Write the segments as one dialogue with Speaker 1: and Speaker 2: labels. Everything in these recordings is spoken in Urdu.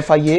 Speaker 1: FIA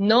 Speaker 2: 9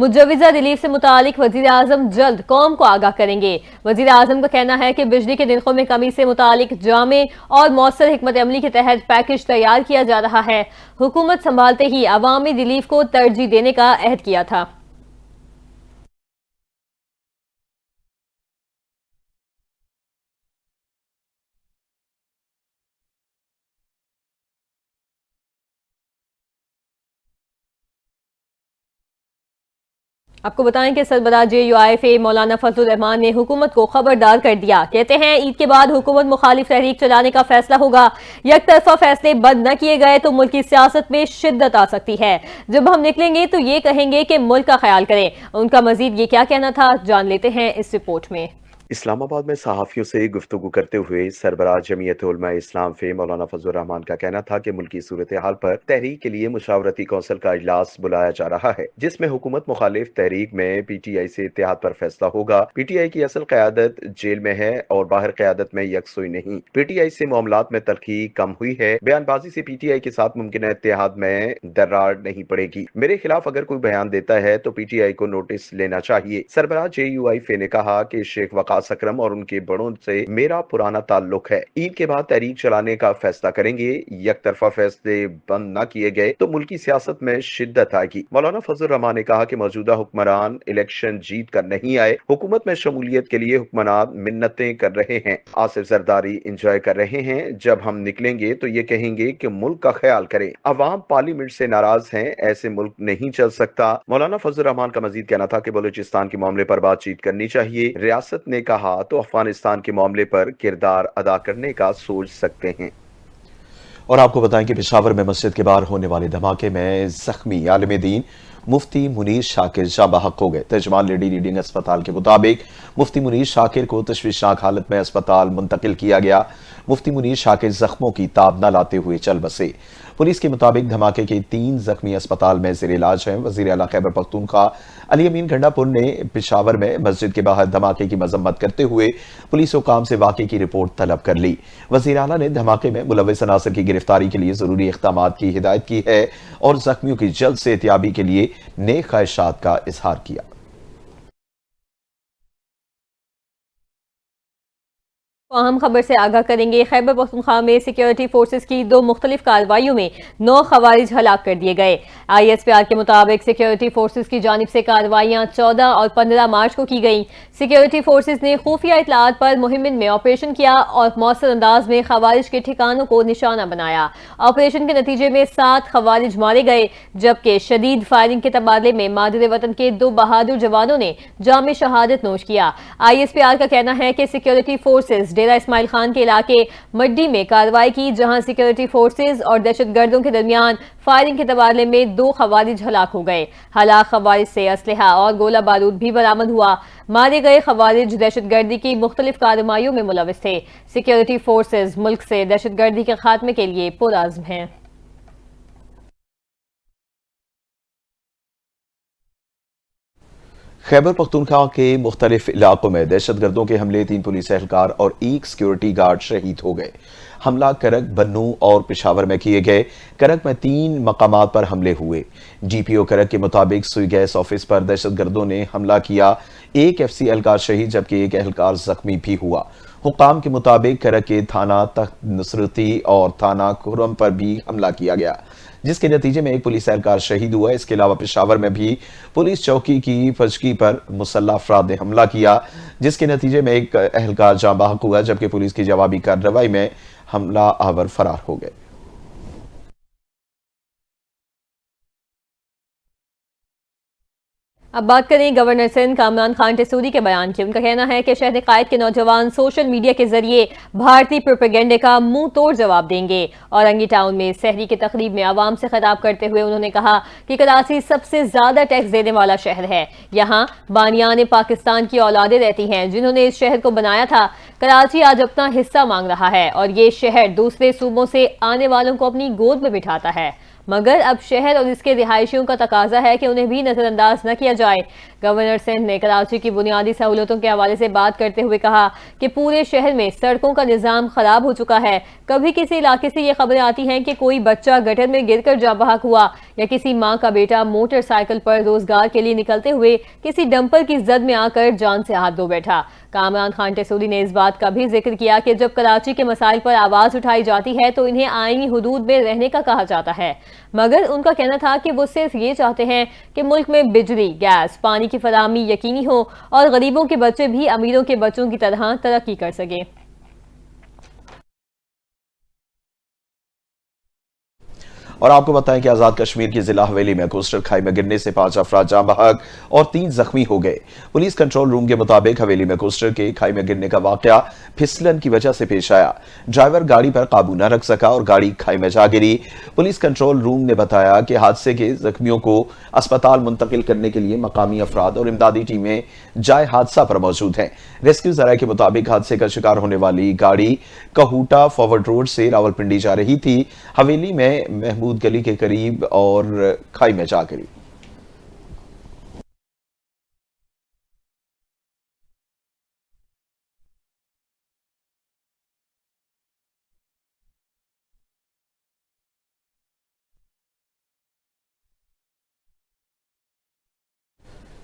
Speaker 2: مجوزہ ریلیف سے متعلق وزیر اعظم جلد قوم کو آگاہ کریں گے۔ وزیر اعظم کا کہنا ہے کہ بجلی کے نرخوں میں کمی سے متعلق جامع اور مؤثر حکمت عملی کے تحت پیکج تیار کیا جا رہا ہے۔ حکومت سنبھالتے ہی عوامی ریلیف کو ترجیح دینے کا عہد کیا تھا۔ آپ کو بتائیں کہ سربراہ JUIF مولانا فضل الرحمان نے حکومت کو خبردار کر دیا۔ کہتے ہیں عید کے بعد حکومت مخالف تحریک چلانے کا فیصلہ ہوگا۔ یک طرفہ فیصلے بند نہ کیے گئے تو ملک کی سیاست میں شدت آ سکتی ہے۔ جب ہم نکلیں گے تو یہ کہیں گے کہ ملک کا خیال کریں۔ ان کا مزید یہ کیا کہنا تھا، جان لیتے ہیں اس رپورٹ میں۔
Speaker 3: اسلام آباد میں صحافیوں سے گفتگو کرتے ہوئے سربراہ جمعیت علماء اسلام فی مولانا فضل الرحمان کا کہنا تھا کہ ملکی صورتحال پر تحریک کے لیے مشاورتی کونسل کا اجلاس بلایا جا رہا ہے، جس میں حکومت مخالف تحریک میں PTI سے اتحاد پر فیصلہ ہوگا۔ PTI کی اصل قیادت جیل میں ہے اور باہر قیادت میں یکسوئی نہیں۔ PTI سے معاملات میں تلخی کم ہوئی ہے۔ بیان بازی سے PTI کے ساتھ ممکنہ اتحاد میں دراڑ نہیں پڑے گی۔ میرے خلاف اگر کوئی بیان دیتا ہے تو PTI کو نوٹس لینا چاہیے۔ سربراہ JUIF نے کہا کہ شیخ وقاص اکرم اور ان کے بڑوں سے میرا پرانا تعلق ہے۔ عید کے بعد تحریک چلانے کا فیصلہ کریں گے۔ یک طرفہ فیصلے بند نہ کیے گئے تو ملکی سیاست میں شدت آئے گی۔ مولانا فضل الرحمان نے کہا کہ موجودہ حکمران الیکشن جیت کر نہیں آئے، حکومت میں شمولیت کے لیے حکمران منتیں کر رہے ہیں، آصف زرداری انجوائے کر رہے ہیں۔ جب ہم نکلیں گے تو یہ کہیں گے کہ ملک کا خیال کریں۔ عوام پارلیمنٹ سے ناراض ہیں، ایسے ملک نہیں چل سکتا۔ مولانا فضل الرحمان کا مزید کہنا تھا کہ بلوچستان کے معاملے پر بات چیت کرنی چاہیے۔ ریاست نے کہا تو افغانستان کے معاملے پر کردار ادا کرنے کا سوچ سکتے ہیں۔
Speaker 1: اور آپ کو بتائیں کہ پشاور میں مسجد کے باہر ہونے والے دھماکے میں زخمی عالم دین مفتی منیر شاکر جاں بحق ہو گئے۔ ترجمان لیڈی ریڈنگ اسپتال کے مطابق مفتی منیر شاکر کو تشویشناک حالت میں اسپتال منتقل کیا گیا۔ مفتی منیر شاکر زخموں کی تاب نہ لاتے ہوئے چل بسے۔ پولیس کے مطابق دھماکے کے 3 زخمی اسپتال میں زیر علاج ہیں۔ وزیر اعلیٰ خیبر پختونخوا علی امین گھنڈا پور نے پشاور میں مسجد کے باہر دھماکے کی مذمت کرتے ہوئے پولیس حکام سے واقعے کی رپورٹ طلب کر لی۔ وزیر اعلیٰ نے دھماکے میں ملوث عناصر کی گرفتاری کے لیے ضروری اقدامات کی ہدایت کی ہے اور زخمیوں کی جلد صحتیابی کے لیے نیک خواہشات کا اظہار کیا۔
Speaker 2: اہم خبر سے آگاہ کریں گے۔ خیبر پختونخوا میں سیکیورٹی فورسز کی 2 مختلف کارروائیوں میں 9 خوارج ہلاک کر دیے گئے۔ ISPR کے مطابق سیکیورٹی فورسز کی جانب سے کارروائیاں 14 اور 15 مارچ کو کی گئیں۔ سیکیورٹی فورسز نے خفیہ اطلاعات پر مہم میں آپریشن کیا اور مؤثر انداز میں خوارج کے ٹھکانوں کو نشانہ بنایا۔ آپریشن کے نتیجے میں 7 خوارج مارے گئے، جبکہ شدید فائرنگ کے تبادلے میں مادر وطن کے 2 بہادر جوانوں نے جامع شہادت نوش کیا۔ ISPR کا کہنا ہے کہ سیکیورٹی فورسز ڈیرہ اسماعیل خان کے علاقے مڈی میں کارروائی کی، جہاں سیکیورٹی فورسز اور دہشت گردوں کے درمیان فائرنگ کے تبادلے میں 2 خوارج ہلاک ہو گئے۔ ہلاک خوارج سے اسلحہ اور گولہ بارود بھی برآمد ہوا۔ مارے گئے خوارج دہشت گردی کی مختلف کارروائیوں میں ملوث تھے۔ سیکیورٹی فورسز ملک سے دہشت گردی کے خاتمے کے لیے پرعزم ہیں۔
Speaker 1: خیبر پختونخوا کے مختلف علاقوں میں دہشت گردوں کے حملے، 3 پولیس اہلکار اور 1 سیکیورٹی گارڈ شہید ہو گئے۔ حملہ کرک، بنوں اور پشاور میں کیے گئے۔ کرک میں 3 مقامات پر حملے ہوئے۔ GPO کرک کے مطابق سوئی گیس آفس پر دہشت گردوں نے حملہ کیا، 1 FC اہلکار شہید جبکہ 1 اہلکار زخمی بھی ہوا۔ حکام کے مطابق کرک کے تھانہ تخت نصرتی اور تھانہ کھرم پر بھی حملہ کیا گیا، جس کے نتیجے میں 1 پولیس اہلکار شہید ہوا۔ اس کے علاوہ پشاور میں بھی پولیس چوکی کی فجکی پر مسلح افراد نے حملہ کیا، جس کے نتیجے میں 1 اہلکار جاں بحق ہوا جبکہ پولیس کی جوابی کارروائی میں حملہ آور فرار ہو گئے۔
Speaker 2: اب بات کریں گورنر سندھ کامران خان ٹیسوری کے بیان کی۔ ان کا کہنا ہے کہ شہر قائد کے نوجوان سوشل میڈیا کے ذریعے بھارتی پروپیگنڈے کا منہ توڑ جواب دیں گے۔ اورنگی ٹاؤن میں سحری کی تقریب میں عوام سے خطاب کرتے ہوئے انہوں نے کہا کہ کراچی سب سے زیادہ ٹیکس دینے والا شہر ہے، یہاں بانیان پاکستان کی اولادیں رہتی ہیں جنہوں نے اس شہر کو بنایا تھا۔ کراچی آج اپنا حصہ مانگ رہا ہے اور یہ شہر دوسرے صوبوں سے آنے والوں کو اپنی گود میں بٹھاتا ہے۔ مگر اب شہر اور اس کے رہائشیوں کا تقاضا ہے کہ انہیں بھی نظر انداز نہ کیا جائے۔ گورنر سندھ نے کراچی کی بنیادی سہولتوں کے حوالے سے بات کرتے ہوئے کہا کہ پورے شہر میں سڑکوں کا نظام خراب ہو چکا ہے۔ کبھی کسی علاقے سے یہ خبریں آتی ہیں کہ کوئی بچہ گٹر میں گر کر جاں بحق ہوا یا کسی ماں کا بیٹا موٹر سائیکل پر روزگار کے لیے نکلتے ہوئے کسی ڈمپر کی زد میں آ کر جان سے ہاتھ دھو بیٹھا۔ کامران خان ٹیسوری نے اس بات کا بھی ذکر کیا کہ جب کراچی کے مسائل پر آواز اٹھائی جاتی ہے تو انہیں آئینی حدود میں رہنے کا کہا جاتا ہے، مگر ان کا کہنا تھا کہ وہ صرف یہ چاہتے ہیں کہ ملک میں بجلی، گیس، پانی کی فراہمی یقینی ہو اور غریبوں کے بچے بھی امیروں کے بچوں کی طرح ترقی کر سکیں۔
Speaker 1: اور آپ کو بتائیں کہ آزاد کشمیر کی ضلع حویلی میں کوسٹر کھائی میں گرنے سے 5 افراد جاں بحق اور 3 زخمی ہو گئے۔ پولیس کنٹرول روم کے مطابق حویلی میں کوسٹر کے کھائی میں گرنے کا واقعہ پھسلن کی وجہ سے پیش آیا۔ ڈرائیور گاڑی پر قابو نہ رکھ سکا اور گاڑی کھائی میں جا گری۔ پولیس کنٹرول روم نے بتایا کہ حادثے کے زخمیوں کو اسپتال منتقل کرنے کے لیے مقامی افراد اور امدادی ٹیمیں جائے حادثہ پر موجود ہیں۔ ریسکیو ذرائع کے مطابق حادثے کا شکار ہونے والی گاڑی کہوٹا فارورڈ روڈ سے راولپنڈی جا رہی تھی۔ حویلی میں محمود گلی کے قریب اور کھائی میں جا گری۔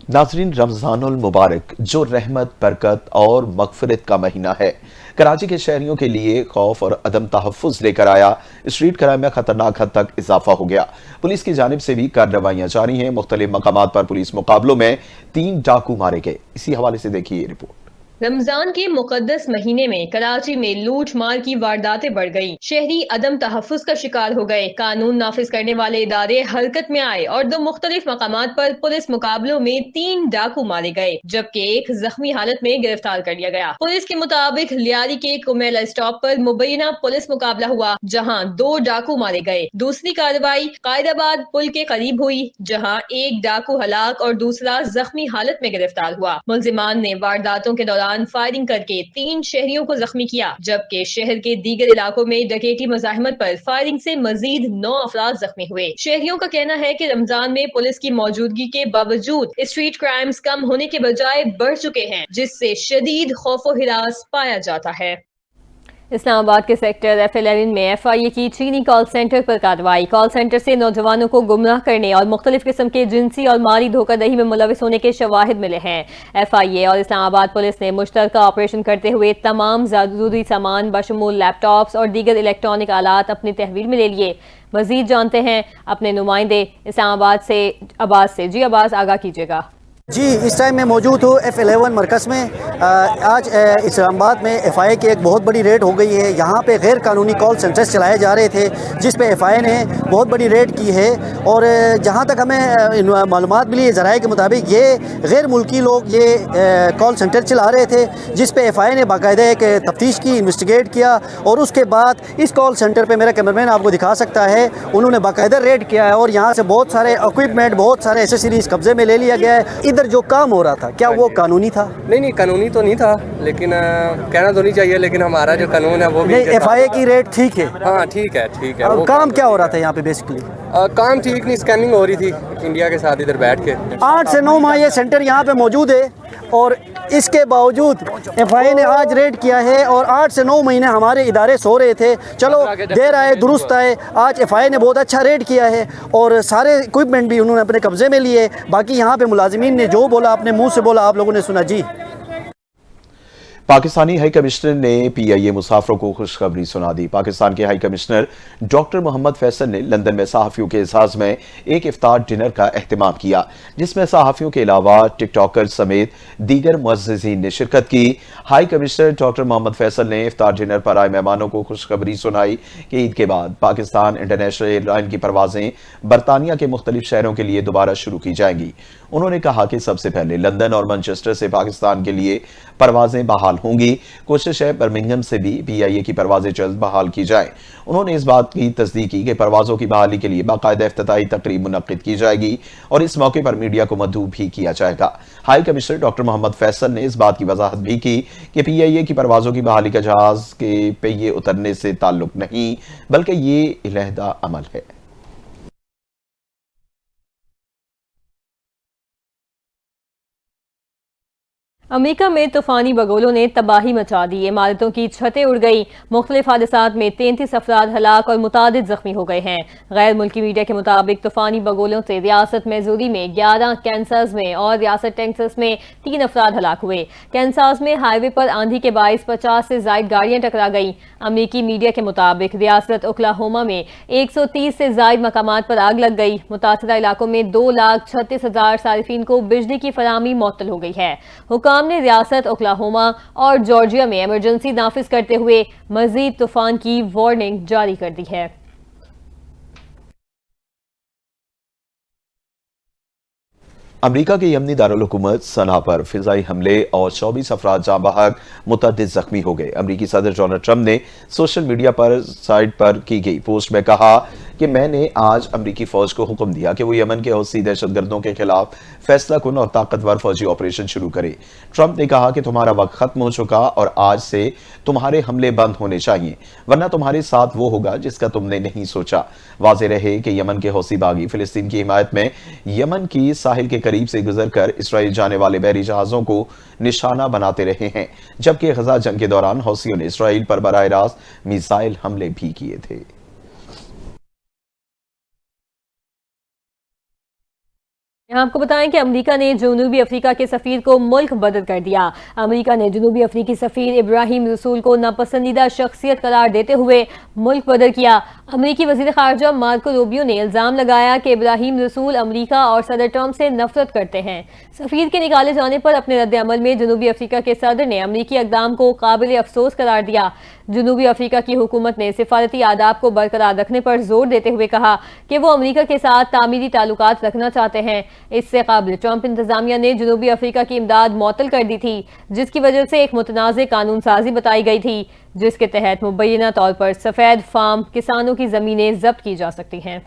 Speaker 1: ناظرین، رمضان المبارک جو رحمت، برکت اور مغفرت کا مہینہ ہے، کراچی کے شہریوں کے لیے خوف اور عدم تحفظ لے کر آیا۔ اسٹریٹ کرائم میں خطرناک حد تک اضافہ ہو گیا۔ پولیس کی جانب سے بھی کارروائیاں جاری ہیں۔ مختلف مقامات پر پولیس مقابلوں میں 3 ڈاکو مارے گئے۔ اسی حوالے سے دیکھیے یہ رپورٹ۔
Speaker 2: رمضان کے مقدس مہینے میں کراچی میں لوٹ مار کی وارداتیں بڑھ گئیں، شہری عدم تحفظ کا شکار ہو گئے، قانون نافذ کرنے والے ادارے حرکت میں آئے اور 2 مختلف مقامات پر پولیس مقابلوں میں 3 ڈاکو مارے گئے، جبکہ 1 زخمی حالت میں گرفتار کر لیا گیا۔ پولیس کے مطابق لیاری کے کمیلا اسٹاپ پر مبینہ پولیس مقابلہ ہوا، جہاں 2 ڈاکو مارے گئے۔ دوسری کارروائی قائدآباد پل کے قریب ہوئی، جہاں 1 ڈاکو ہلاک اور دوسرا زخمی حالت میں گرفتار ہوا۔ ملزمان نے وارداتوں کے دوران فائرنگ کر کے 3 شہریوں کو زخمی کیا، جبکہ شہر کے دیگر علاقوں میں ڈکیتی مزاحمت پر فائرنگ سے مزید 9 افراد زخمی ہوئے۔ شہریوں کا کہنا ہے کہ رمضان میں پولیس کی موجودگی کے باوجود اسٹریٹ کرائمز کم ہونے کے بجائے بڑھ چکے ہیں، جس سے شدید خوف و ہراس پایا جاتا ہے۔ اسلام آباد کے سیکٹر F11 میں FIA کی چینی کال سینٹر پر کارروائی۔ کال سینٹر سے نوجوانوں کو گمراہ کرنے اور مختلف قسم کے جنسی اور مالی دھوکہ دہی میں ملوث ہونے کے شواہد ملے ہیں۔ FIA اور اسلام آباد پولیس نے مشترکہ آپریشن کرتے ہوئے تمام ضروری سامان بشمول لیپ ٹاپس اور دیگر الیکٹرانک آلات اپنی تحویل میں لے لیے۔ مزید جانتے ہیں اپنے نمائندے اسلام آباد سے عباس سے۔ جی عباس، آگاہ کیجیے گا۔
Speaker 4: جی، اس ٹائم میں موجود ہوں F11 مرکز میں۔ آج اسلام آباد میں FIA کی ایک بہت بڑی ریڈ ہو گئی ہے۔ یہاں پہ غیر قانونی کال سینٹرز چلائے جا رہے تھے، جس پہ FIA نے بہت بڑی ریڈ کی ہے، اور جہاں تک ہمیں معلومات ملی ہے ذرائع کے مطابق، یہ غیر ملکی لوگ یہ کال سینٹر چلا رہے تھے، جس پہ FIA نے باقاعدہ ایک تفتیش کی، انویسٹیگیٹ کیا، اور اس کے بعد اس کال سینٹر پہ میرا کیمرمین آپ کو دکھا سکتا ہے، انہوں نے باقاعدہ ریڈ کیا ہے اور یہاں سے بہت سارے اکوپمنٹ، بہت سارے ایسیسریز قبضے میں لے لیا گیا ہے۔ ادھر جو کام ہو رہا تھا کیا وہ قانونی تھا؟
Speaker 5: نہیں، قانونی تو نہیں تھا، لیکن کہنا تو نہیں چاہیے، لیکن ہمارا جو قانون ہے وہ بھی
Speaker 4: FIA کی ریٹ ٹھیک ہے؟
Speaker 5: ہاں ٹھیک ہے۔
Speaker 4: کام کیا ہو رہا تھا یہاں پہ بیسکلی؟
Speaker 5: کام ٹھیک نہیں، اسکیننگ ہو رہی تھی انڈیا کے ساتھ ادھر بیٹھ کے۔
Speaker 4: 8 سے 9 ماہ یہ سینٹر یہاں پہ موجود ہے، اور اس کے باوجود FIA نے آج ریڈ کیا ہے، اور 8 سے 9 مہینے ہمارے ادارے سو رہے تھے۔ چلو دیر آئے درست آئے، آج FIA نے بہت اچھا ریڈ کیا ہے، اور سارے اکوپمنٹ بھی انہوں نے اپنے قبضے میں لیے۔ باقی یہاں پہ ملازمین نے جو بولا اپنے منہ سے بولا، آپ لوگوں نے سنا۔ جی،
Speaker 1: پاکستانی ہائی کمشنر نے PIA مسافروں کو خوشخبری سنا دی۔ پاکستان کے ہائی کمشنر ڈاکٹر محمد فیصل نے لندن میں صحافیوں کے اعزاز میں ایک افطار ڈنر کا اہتمام کیا، جس میں صحافیوں کے علاوہ ٹک ٹاکر سمیت دیگر معززین نے شرکت کی۔ ہائی کمشنر ڈاکٹر محمد فیصل نے افطار ڈنر پر آئے مہمانوں کو خوشخبری سنائی کہ عید کے بعد پاکستان انٹرنیشنل ایئر لائن کی پروازیں برطانیہ کے مختلف شہروں کے لیے دوبارہ شروع کی جائیں گی۔ انہوں نے کہا کہ سب سے پہلے لندن اور مانچسٹر سے پاکستان کے لیے پروازیں بحال ہوں گی۔ کوشش ہے برمنگھم سے بھی PIA کی پروازیں جلد بحال کی جائیں۔ انہوں نے اس بات کی تصدیق کی کہ پروازوں کی بحالی کے لیے باقاعدہ افتتاحی تقریب منعقد کی جائے گی، اور اس موقع پر میڈیا کو مدعو بھی کیا جائے گا۔ ہائی کمشنر ڈاکٹر محمد فیصل نے اس بات کی وضاحت بھی کی کہ PIA کی پروازوں کی بحالی کا جہاز کے پہیے اترنے سے تعلق نہیں، بلکہ یہ علیحدہ عمل ہے۔
Speaker 2: امریکہ میں طوفانی بگولوں نے تباہی مچا دی، عمارتوں کی چھتیں اڑ گئی، مختلف حادثات میں 33 افراد ہلاک اور متعدد زخمی ہو گئے ہیں۔ غیر ملکی میڈیا کے مطابق طوفانی بگولوں سے ریاست میزوری میں 11، کینساس میں اور ریاست ٹیکساس میں 3 افراد ہلاک ہوئے۔ کینساس میں ہائی وے پر آندھی کے باعث 50 سے زائد گاڑیاں ٹکرا گئیں۔ امریکی میڈیا کے مطابق ریاست اوکلاہوما میں 130 سے زائد مقامات پر آگ لگ گئی۔ متاثرہ علاقوں میں 2,36,000 صارفین کو بجلی کی فراہمی معطل ہو گئی ہے۔ حکام نے ریاست اوکلاہوما اور جارجیا میں ایمرجنسی نافذ کرتے ہوئے مزید طوفان کی وارننگ جاری کر دی ہے۔
Speaker 1: امریکہ کے یمنی دارالحکومت صنعا پر فضائی حملے اور 24 افراد جاں بحق، متعدد زخمی ہو گئے۔ امریکی صدر ڈونلڈ ٹرمپ نے سوشل میڈیا پر سائٹ پر کی گئی پوسٹ میں کہا کہ میں نے آج امریکی فوج کو حکم دیا کہ وہ یمن کے حوثی دہشت گردوں کے خلاف فیصلہ کن اور طاقتور فوجی آپریشن شروع کرے۔ ٹرمپ نے کہا کہ تمہارا وقت ختم ہو چکا اور آج سے تمہارے حملے بند ہونے چاہیے، ورنہ تمہارے ساتھ وہ ہوگا جس کا تم نے نہیں سوچا۔ واضح رہے کہ یمن کے حوثی باغی فلسطین کی حمایت میں یمن کی ساحل کے قریب سے گزر کر اسرائیل جانے والے بحری جہازوں کو نشانہ بناتے رہے ہیں، جبکہ غزہ جنگ کے دوران حوثیوں نے اسرائیل پر براہ راست میزائل حملے بھی کیے تھے۔
Speaker 2: یہاں آپ کو بتائیں کہ امریکہ نے جنوبی افریقہ کے سفیر کو ملک بدر کر دیا۔ امریکہ نے جنوبی افریقی سفیر ابراہیم رسول کو ناپسندیدہ شخصیت قرار دیتے ہوئے ملک بدر کیا۔ امریکی وزیر خارجہ مارکو روبیو نے الزام لگایا کہ ابراہیم رسول امریکہ اور صدر ٹرمپ سے نفرت کرتے ہیں۔ سفیر کے نکالے جانے پر اپنے رد عمل میں جنوبی افریقہ کے صدر نے امریکی اقدام کو قابل افسوس قرار دیا۔ جنوبی افریقہ کی حکومت نے سفارتی آداب کو برقرار رکھنے پر زور دیتے ہوئے کہا کہ وہ امریکہ کے ساتھ تعمیری تعلقات رکھنا چاہتے ہیں۔ اس سے قبل ٹرمپ انتظامیہ نے جنوبی افریقہ کی امداد معطل کر دی تھی، جس کی وجہ سے ایک متنازع قانون سازی بتائی گئی تھی، جس کے تحت مبینہ طور پر سفید فارم کسانوں کی زمینیں ضبط کی جا سکتی ہیں۔